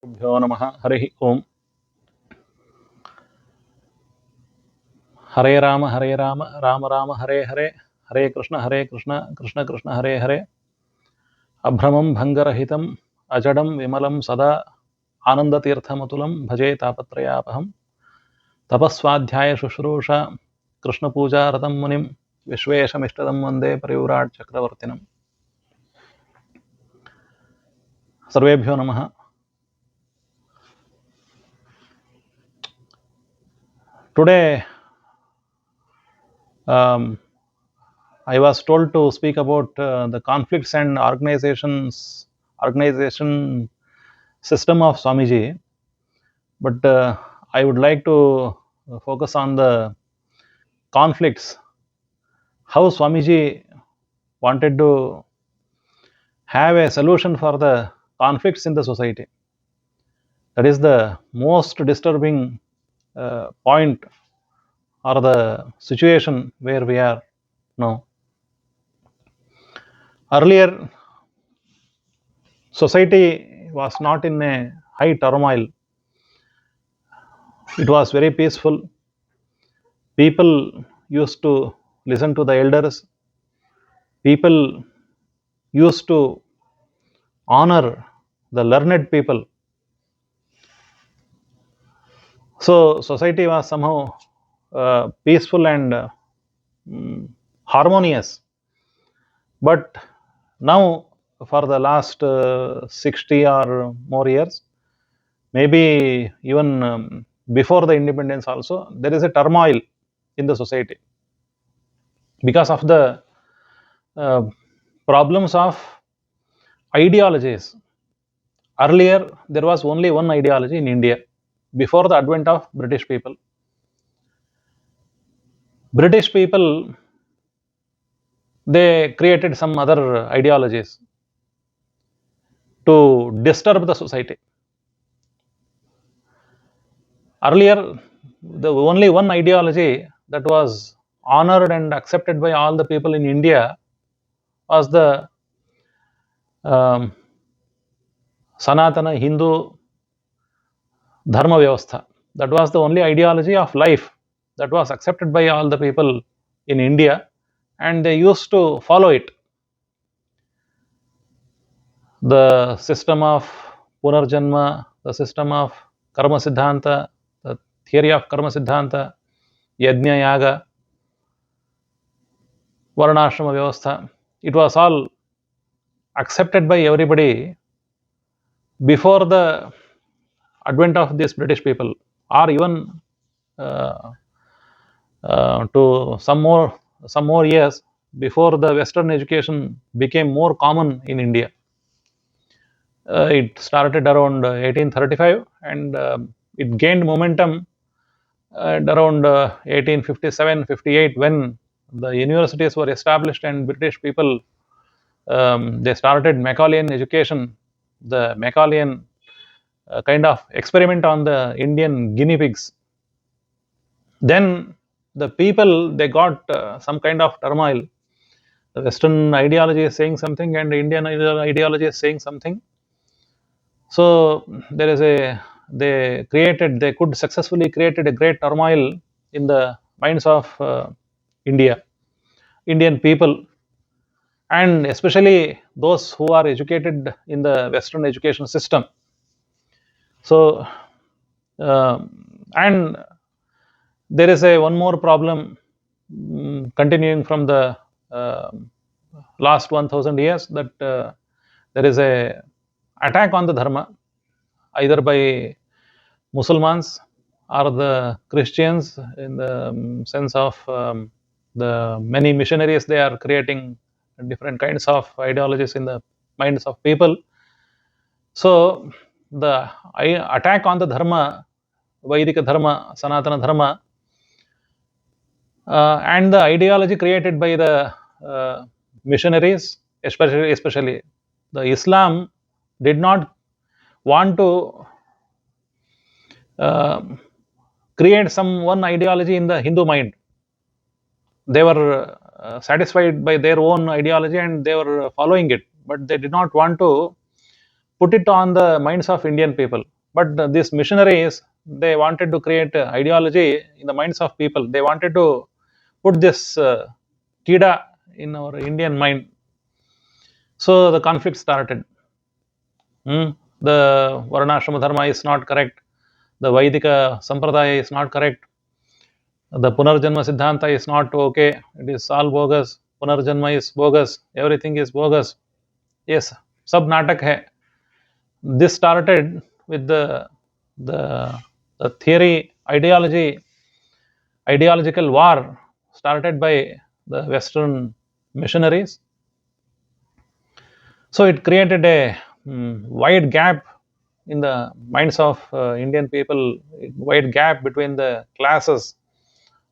गुरुभ्यो नमः। हरिः ओम्। हरे राम राम राम हरे हरे, हरे कृष्ण कृष्ण कृष्ण हरे हरे। अभ्रमं भङ्गरहितम् अजडं विमलं सदा आनन्दतीर्थमतुलं भजे तापत्रयापहं। तपस्वाध्याय शुश्रूषा कृष्णपूजारतं मुनिं विश्वेशमिष्टदं वन्दे परिव्राट् चक्रवर्तिनम्। सर्वेभ्यो नमः। Today I was told to speak about the conflicts and organization system of Swamiji, but I would like to focus on the conflicts. How Swamiji wanted to have a solution for the conflicts in the society. That is the most disturbing point or the situation where we are now. Earlier, society was not in a high turmoil. It was very peaceful. People used to listen to the elders. People used to honor the learned people. So society was somehow peaceful and harmonious. But now, for the last 60 or more years, maybe even before the independence also, there is a turmoil in the society because of the uh, problems of ideologies. Earlier, there was only one ideology in India before the advent of British people. British people, they created some other ideologies to disturb the society. Earlier, the only one ideology that was honored and accepted by all the people in India was the um, Sanatana Hindu Dharma Vyavastha. That was the only ideology of life that was accepted by all the people in India, and they used to follow it. The system of Punarjanma, the system of Karma Siddhanta, the theory of Karma Siddhanta, Yajna Yaga, Varnashrama Vyavastha, it was all accepted by everybody before the advent of these British people, or even uh, to some more years before the Western education became more common in India. It started around 1835 and it gained momentum at around 1857-58 when the universities were established and British people they started Macaulayan education, the Macaulayan kind of experiment on the Indian guinea pigs. Then the people they got some kind of turmoil. The Western ideology is saying something and the Indian ideology is saying something. So there is a they could successfully created a great turmoil in the minds of Indian people, and especially those who are educated in the Western education system. So and there is a one more problem continuing from the uh, last 1000 years, that there is a attack on the dharma either by Muslims or the Christians, in the sense of the many missionaries they are creating different kinds of ideologies in the minds of people. So the attack on the dharma, Vedic dharma, Sanatana dharma, and the ideology created by the missionaries, especially the Islam, did not want to uh, create some one ideology in the Hindu mind. They were satisfied by their own ideology and they were following it, but they did not want to put it on the minds of Indian people. But these missionaries, they wanted to create ideology in the minds of people. They wanted to put this kida in our Indian mind. So the conflict started. The Varnashrama Dharma is not correct. The Vaidika Sampradaya is not correct. The Punarjanma Siddhanta is not okay. It is all bogus. Punarjanma is bogus. Everything is bogus. Yes, sab natak hai. This started with the, the theory, ideological war started by the Western missionaries. So it created a wide gap in the minds of Indian people, wide gap between the classes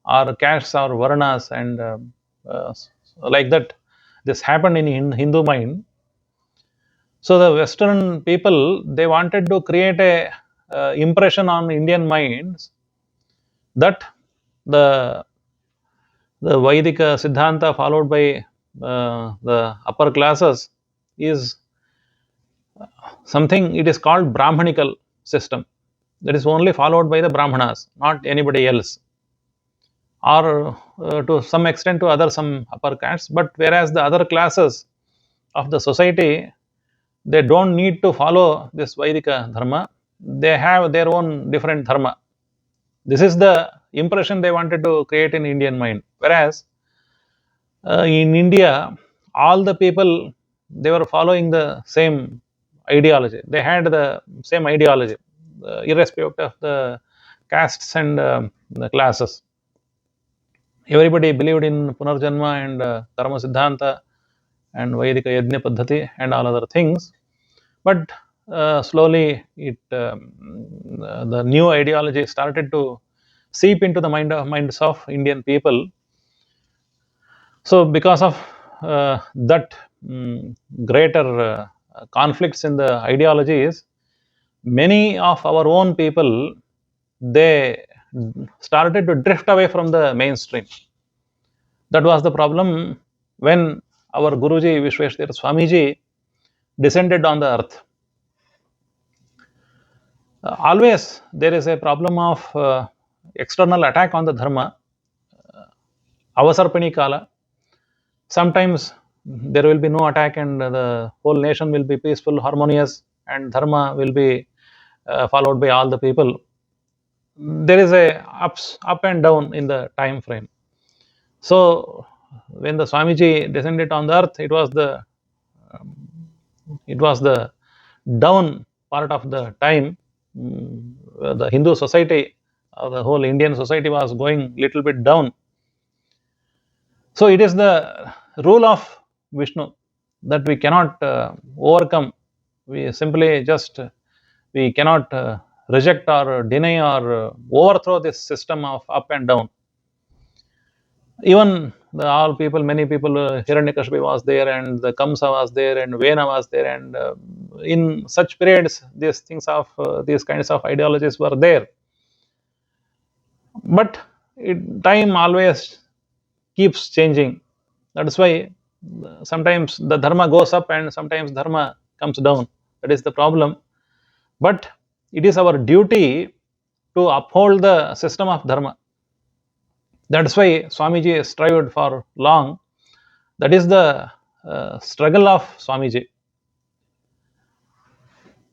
or castes or varnas, and uh, like that. This happened in Hindu mind. So the Western people, they wanted to create a impression on Indian minds that the the Vedic Siddhanta followed by the upper classes is something, it is called Brahmanical system, that is only followed by the Brahmanas, not anybody else, or to some extent to other some upper castes. But whereas the other classes of the society, they don't need to follow this Vaidika dharma, they have their own different dharma. This is the impression they wanted to create in Indian mind. Whereas in India, all the people, they were following the same ideology. They had the same ideology, irrespective of the castes and the classes. Everybody believed in Punarjanma and Karma Siddhanta and Vedika Yajna Paddhati and all other things. But slowly, the new ideology started to seep into the minds of Indian people. So, because of that greater conflicts in the ideologies, many of our own people, they started to drift away from the mainstream. That was the problem when our Guruji Vishveshatirtha Swamiji descended on the earth. Always there is a problem of external attack on the dharma, avasarpani kala. Sometimes there will be no attack and the whole nation will be peaceful, harmonious, and dharma will be followed by all the people. There is a up and down in the time frame. So when the Swamiji descended on the earth, it was the down part of the time. The Hindu society, the whole Indian society was going little bit down. So it is the rule of Vishnu that we cannot overcome. We simply just we cannot reject or deny or overthrow this system of up and down. Even all people, many people, Hiranyakashipu was there, and the Kamsa was there, and Vena was there, and in such periods, these things of these kinds of ideologies were there. But time always keeps changing. That is why sometimes the dharma goes up and sometimes dharma comes down. That is the problem. But it is our duty to uphold the system of dharma. That is why Swamiji strived for long. That is the struggle of Swamiji.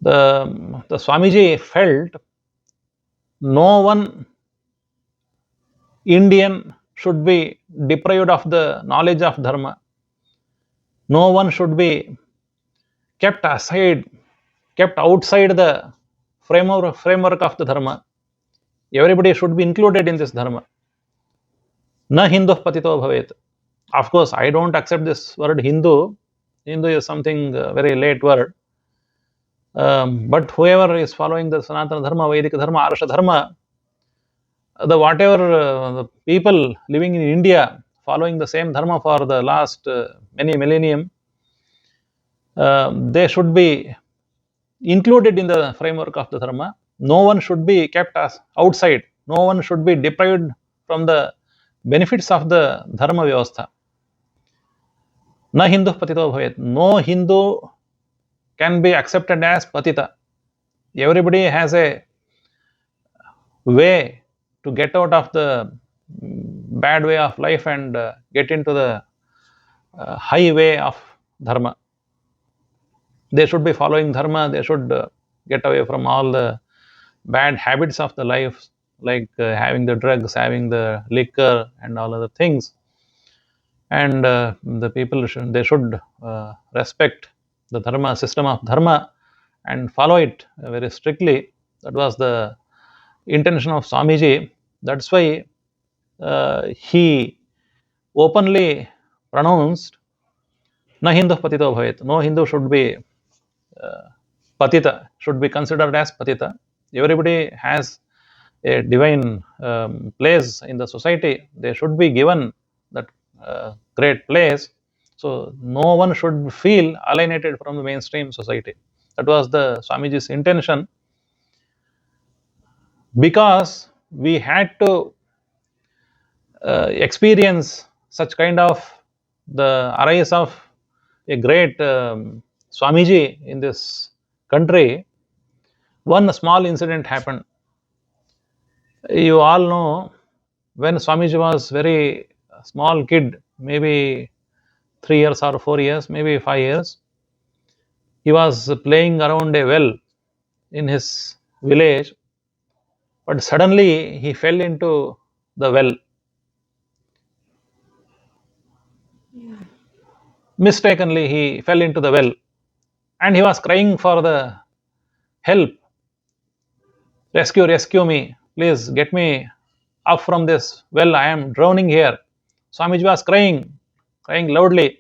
The Swamiji felt no one Indian should be deprived of the knowledge of dharma. No one should be kept aside, kept outside the framework of the dharma. Everybody should be included in this dharma. Na Hindu patito bhavet. Of course, I don't accept this word Hindu. Hindu is something very late word. But whoever is following the Sanatana Dharma, Vedic Dharma, Arsha Dharma, the whatever the people living in India following the same dharma for the last many millennium, they should be included in the framework of the dharma. No one should be kept as outside. No one should be deprived from the benefits of the dharma vyavastha. Na Hindu patito bhavet. No Hindu can be accepted as patita. Everybody has a way to get out of the bad way of life and get into the high way of dharma. They should be following dharma. They should get away from all the bad habits of the life, like having the drugs, having the liquor, and all other things. And the people should respect the dharma system of dharma and follow it very strictly. That was the intention of Swamiji. That's why he openly pronounced, "Na Hindu patito bhavet." No Hindu should be patita, should be considered as patita. Everybody has a divine place in the society. They should be given that great place. So no one should feel alienated from the mainstream society. That was the Swamiji's intention, because we had to experience such kind of the arise of a great Swamiji in this country. One small incident happened. You all know, when Swamiji was very small kid, maybe 3 years or 4 years, maybe 5 years, he was playing around a well in his village, but suddenly he fell into the well. Mistakenly, he fell into the well, and he was crying for the help. Rescue, rescue me, please get me up from this well, I am drowning here. Swamiji was crying, crying loudly.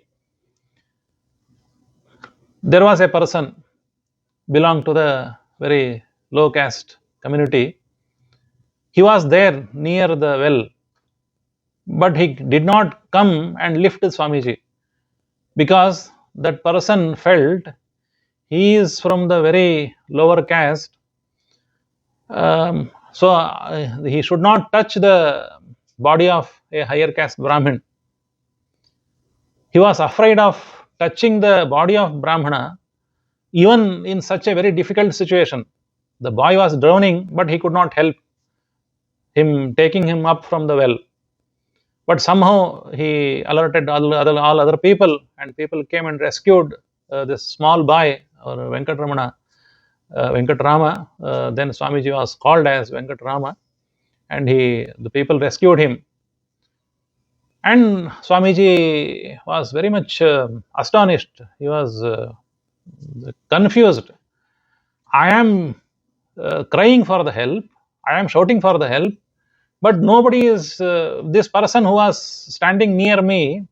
There was a person belonged to the very low caste community. He was there near the well, but he did not come and lift Swamiji, because that person felt he is from the very lower caste. So he should not touch the body of a higher caste Brahmin. He was afraid of touching the body of Brahmana, even in such a very difficult situation. The boy was drowning, but he could not help him taking him up from the well. But somehow he alerted all other people, and people came and rescued this small boy, or Venkatrama. Then Swamiji was called as Venkatrama, and the people rescued him. And Swamiji was very much astonished. He was confused. I am crying for the help. I am shouting for the help, but nobody is. This person who was standing near me,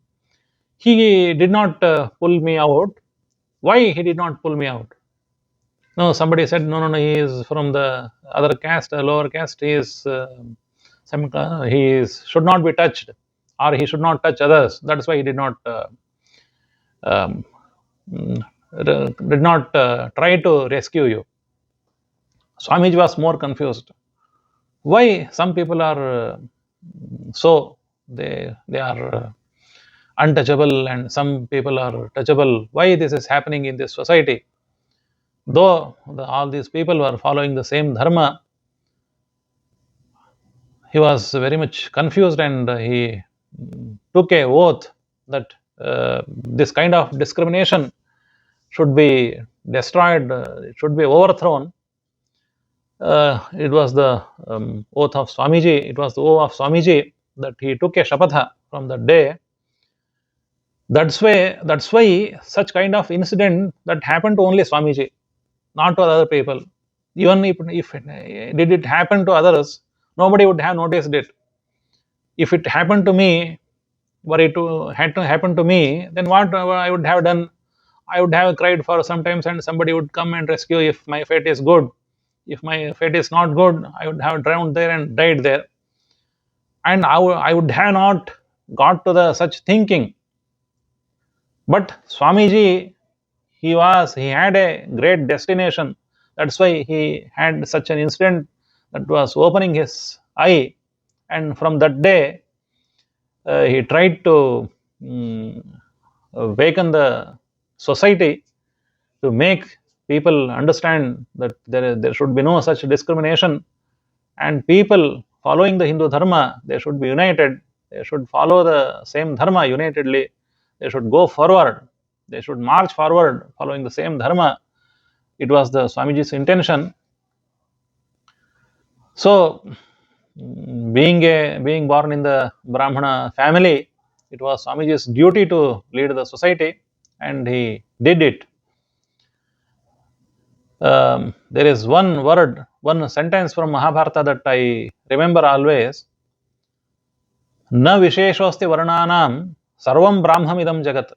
he did not pull me out. Why he did not pull me out? No, somebody said, no, no, no. He is from the other caste, lower caste. He is should not be touched, or he should not touch others. That's why he did not um, try to rescue you. Swamiji was more confused. Why some people are so they are untouchable, and some people are touchable? Why this is happening in this society? Though all these people were following the same dharma, he was very much confused, and he took a oath that this kind of discrimination should be destroyed, it should be overthrown. It was the oath of Swamiji, it was the oath of Swamiji that he took a shapatha from that day. That's why such kind of incident that happened to only Swamiji, not to other people. Even if did it happen to others, nobody would have noticed it. If it happened to me, were it had to happen to me, then what I would have done? I would have cried for sometimes, and somebody would come and rescue if my fate is good. If my fate is not good, I would have drowned there and died there. And I would have not got to the such thinking. But Swamiji, he had a great destination. That's why he had such an incident that was opening his eye. And from that day, he tried to awaken the society to make people understand that there should be no such discrimination, and people following the Hindu Dharma, they should be united, they should follow the same Dharma unitedly, they should go forward, they should march forward following the same Dharma. It was the Swamiji's intention. So, being born in the Brahmana family, it was Swamiji's duty to lead the society, and he did it. There is one word, one sentence from Mahabharata that I remember always. Na visheshosti varnanam sarvam brahmamidam jagat.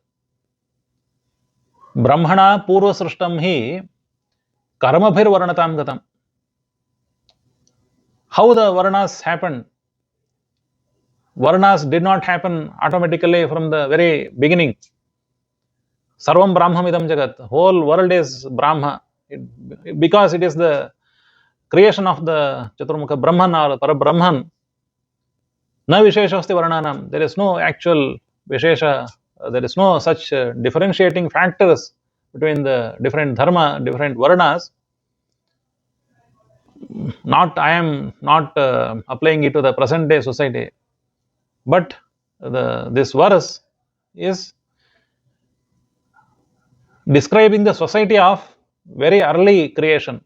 Brahmana purva srishtam hi karmabhir varnatam gatam. How the varnas happened? Varnas did not happen automatically from the very beginning. Sarvam brahmamidam jagat. Whole world is Brahma. Because it is the creation of the Chaturmukha Brahman or Parabrahman. Na visheshasti varnanam. There is no actual vishesha. There is no such differentiating factors between the different dharma, different varnas. I am not applying it to the present day society, but this verse is describing the society of very early creation,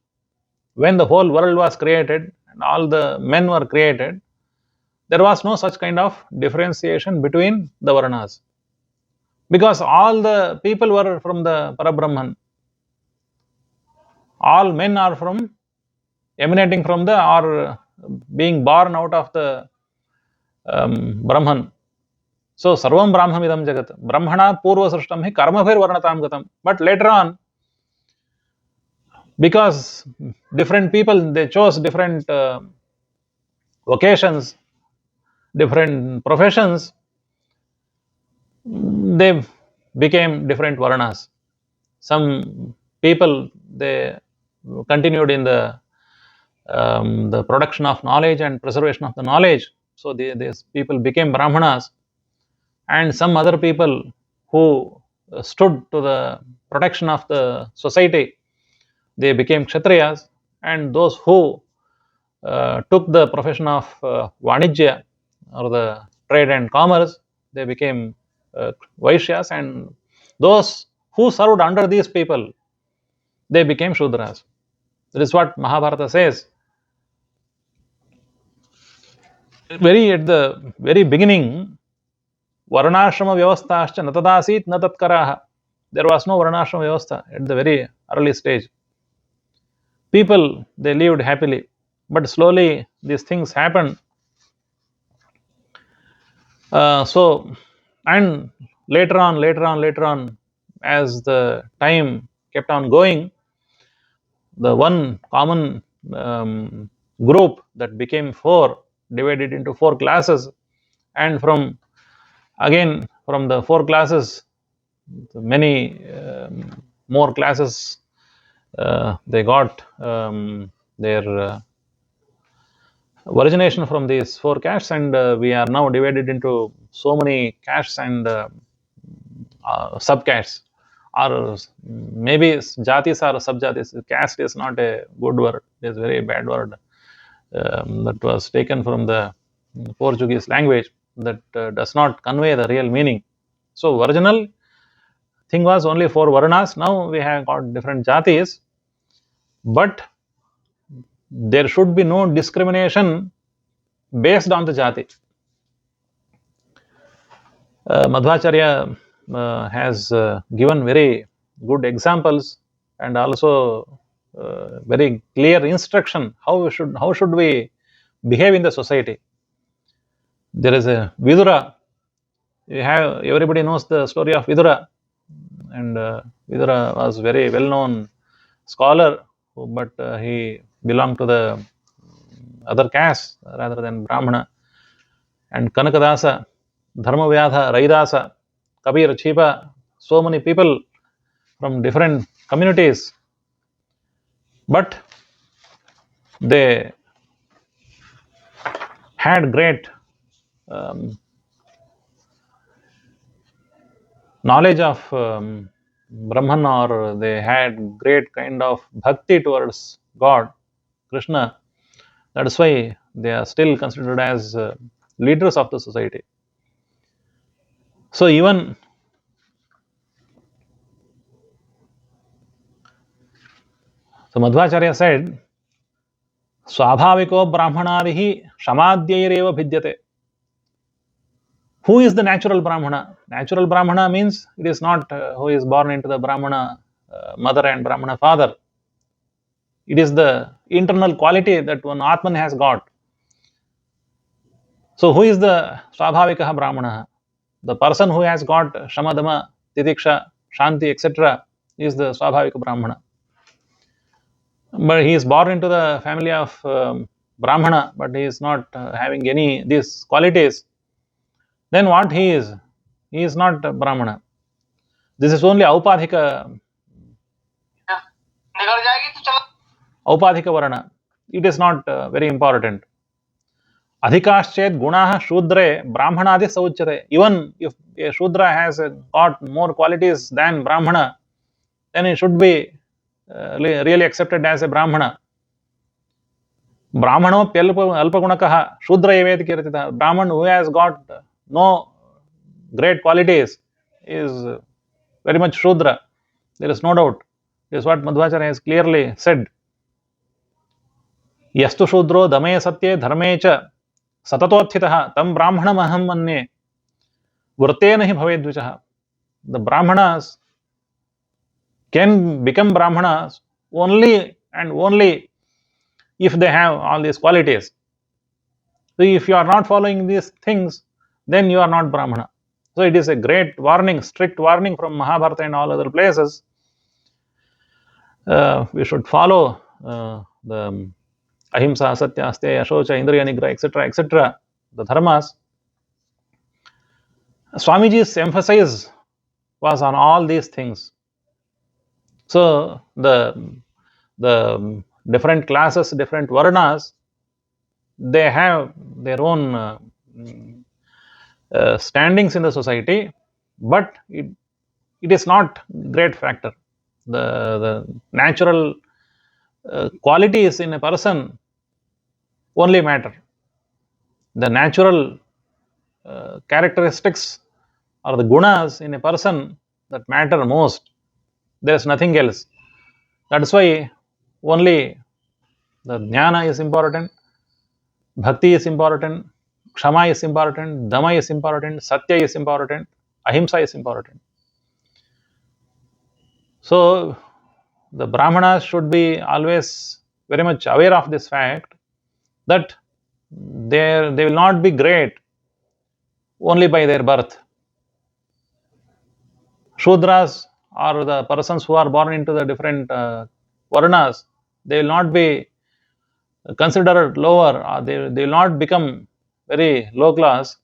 when the whole world was created and all the men were created. There was no such kind of differentiation between the varnas, because all the people were from the Parabrahman. All men are emanating from the, or being born out of the Brahman. So, sarvam brahmamidam jagat. Brahmana purva srishtam hi karmabhir varnatam gatam. But later on, because different people, they chose different vocations, different professions, they became different varnas. Some people, they continued in the production of knowledge and preservation of the knowledge. So these people became Brahmanas, and some other people who stood to the protection of the society, they became Kshatriyas, and those who took the profession of Vanijya or the trade and commerce, they became Vaishyas, and those who served under these people, they became Shudras. That is what Mahabharata says. At the very beginning, Varnashrama Vyavasthascha natadasit natatkaraha. There was no Varnashrama Vyavastha at the very early stage. People, they lived happily, but slowly these things happened. And later on, as the time kept on going, the one common group that became four, divided into four classes, and from the four classes, many more classes they got their origination from these four castes, and we are now divided into so many castes and sub-castes, or maybe jatis or sub-jatis. Caste is not a good word, it is a very bad word that was taken from the Portuguese language, that does not convey the real meaning. So original thing was only four varnas. Now we have got different jatis, but there should be no discrimination based on the jati. Madhvacharya has given very good examples and also very clear instruction how should we behave in the society. There is a Vidura. Everybody knows the story of Vidura, and Vidura was very well-known scholar, but he belonged to the other caste rather than Brahmana. And Kanakadasa, Dharmavyadha, Raidasa, Kabir, Chipa, so many people from different communities, but they had great knowledge of Brahman, or they had great kind of bhakti towards God, Krishna. That is why they are still considered as leaders of the society. So even Madhvacharya said, Swabhaviko Brahmanadihi Shamadhyairev Bhidyate. Who is the natural Brahmana? Natural Brahmana means it is not who is born into the Brahmana mother and Brahmana father. It is the internal quality that one Atman has got. So who is the Swabhavikaha Brahmana? The person who has got Shamadama, Titiksha, Shanti, etc. is the Swabhavika Brahmana. But he is born into the family of Brahmana, but he is not having any these qualities. Then what he is? He is not Brahmana. This is only Aupadhika Varna. It is not very important. Adhikaschet gunaha shudre brahmanadi sauchyate. Even if a shudra has got more qualities than Brahmana, then it should be really accepted as a Brahmana. Brahmanopyalpagunakaha shudra eveti kirtita. Brahman who has got no great qualities is very much shudra. There is no doubt. This is what Madhvacharya has clearly said. Yastu shudro dame satye dharme cha satatothitah tam brahmanamaham manye vurtena hi bhavedvichaha. The Brahmanas can become Brahmanas only and only if they have all these qualities. So if you are not following these things, then you are not Brahmana. So it is a great warning, strict warning from Mahabharata and all other places. We should follow the ahimsa, satya, asteya, ashocha, indriya nigra, etc., the dharmas. Swamiji's emphasis was on all these things. So the different classes, different varnas, they have their own standings in the society, but it is not great factor. The natural qualities in a person only matter. The natural characteristics or the gunas in a person that matter most. There is nothing else. That is why only the jnana is important, bhakti is important, kshama is important, dama is important, satya is important, ahimsa is important. So the Brahmanas should be always very much aware of this fact that they will not be great only by their birth. Shudras or the persons who are born into the different varnas, they will not be considered lower, or they will not become very low class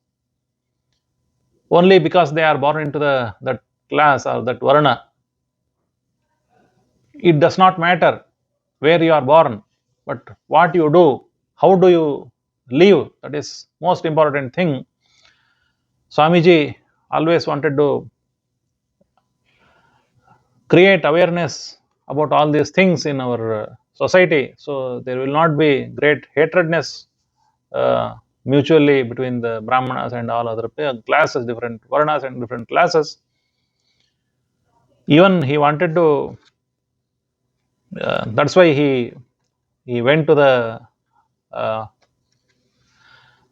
only because they are born into that class or that varna. It does not matter where you are born, but what you do, how do you live, that is most important thing. Swamiji always wanted to create awareness about all these things in our society, so there will not be great hatredness mutually between the Brahmanas and all other classes, different varnas and different classes. Even he wanted to, that's why he went to uh,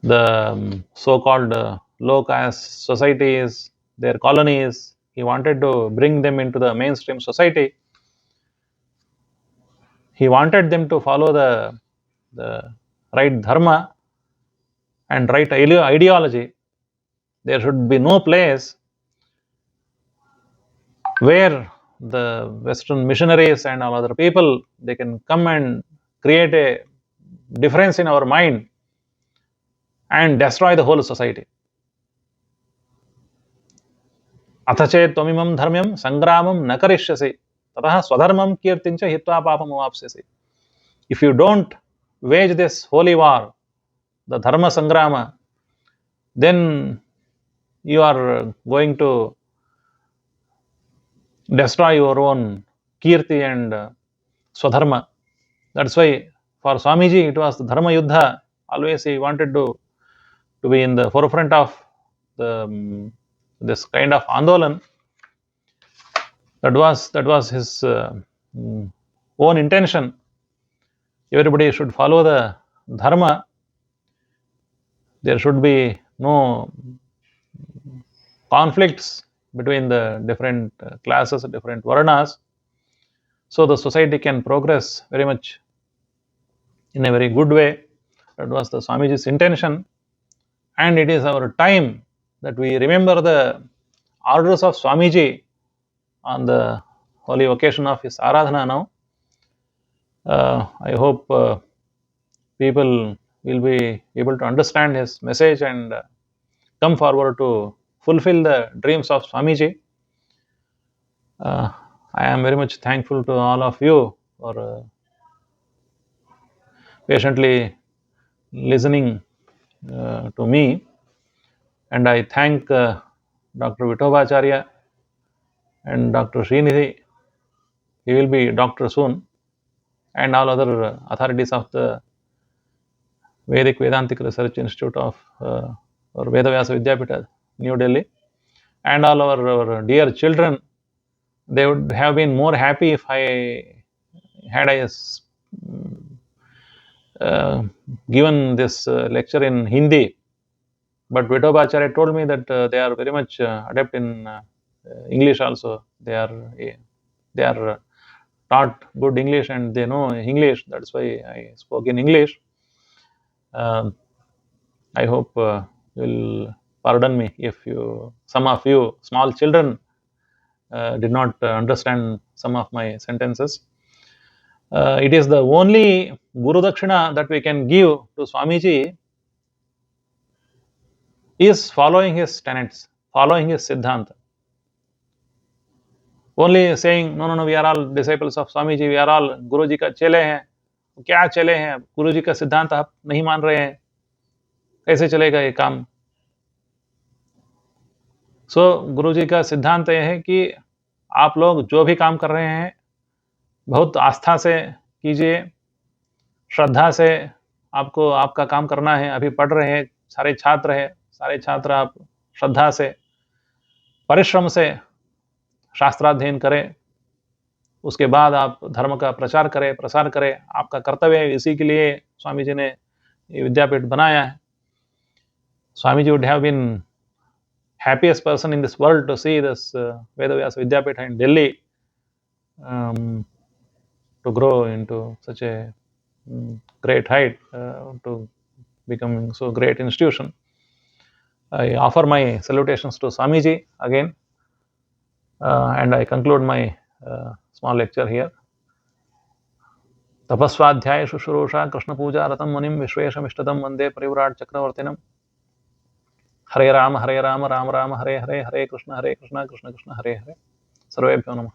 the so-called low caste societies, their colonies. He wanted to bring them into the mainstream society. He wanted them to follow the right dharma and right ideology. There should be no place where the Western missionaries and all other people, they can come and create a difference in our mind and destroy the whole society. अथचे त्वमिमं धर्म्यं संग्रामं न करिष्यसि ततः स्वधर्मं कीर्तिंच हित्वा पापम वाप्स्यसि. If you don't wage this holy war, the dharma sangrama, then you are going to destroy your own kirti and swadharma. That's why for Swamiji it was the dharma yuddha. Always he wanted to be in the forefront of the this kind of andolan. That was his own intention. Everybody should follow the dharma. There should be no conflicts between the different classes, different varnas, so the society can progress very much in a very good way. That was the Swamiji's intention, and it is our time that we remember the orders of Swamiji on the holy occasion of his Aradhana now. I hope people will be able to understand his message and come forward to fulfill the dreams of Swamiji. I am very much thankful to all of you for patiently listening to me, and I thank Dr. Vitobacharya and Dr. Srinidhi. He will be doctor soon, and all other authorities of the Vedic Vedantic Research Institute of or Vedavyasa Vidyapita, New Delhi, and all our dear children. They would have been more happy if I had given this lecture in Hindi. But Vitobacharya told me that they are very much adept in English also. They are taught good English and they know English. That's why I spoke in English. I hope you'll pardon me if some of you small children did not understand some of my sentences. It is the only Guru Dakshina that we can give to Swamiji is following his tenets, following his Siddhanta. Only saying, no, we are all disciples of Swamiji, we are all Guru Ji ka chele hain. क्या चले हैं? गुरु जी का सिद्धांत आप नहीं मान रहे हैं, कैसे चलेगा ये काम? गुरु जी का सिद्धांत यह है कि आप लोग जो भी काम कर रहे हैं बहुत आस्था से कीजिए, श्रद्धा से आपको आपका काम करना है. अभी पढ़ रहे हैं सारे छात्र आप श्रद्धा से, परिश्रम से शास्त्राध्ययन करें. उसके बाद आप धर्म का प्रचार करें, प्रसार करें. आपका कर्तव्य है. इसी के लिए स्वामी जी ने ये विद्यापीठ बनाया है. Swamiji would have been happiest person in this world to see this Vedavyasa Vidyapitha in Delhi to grow into such a great height, to becoming so great institution. I offer my salutations to Swamiji again, and I conclude my small lecture here. तपस्वाध्याय शुश्रूषा Krishna पूजा रतम मुनिम विश्वेशमिष्टदम वंदे परिव्राट चक्रवर्तिनम. हरे राम राम राम हरे हरे, हरे कृष्ण कृष्ण कृष्ण हरे हरे. सर्वेभ्यो नमः.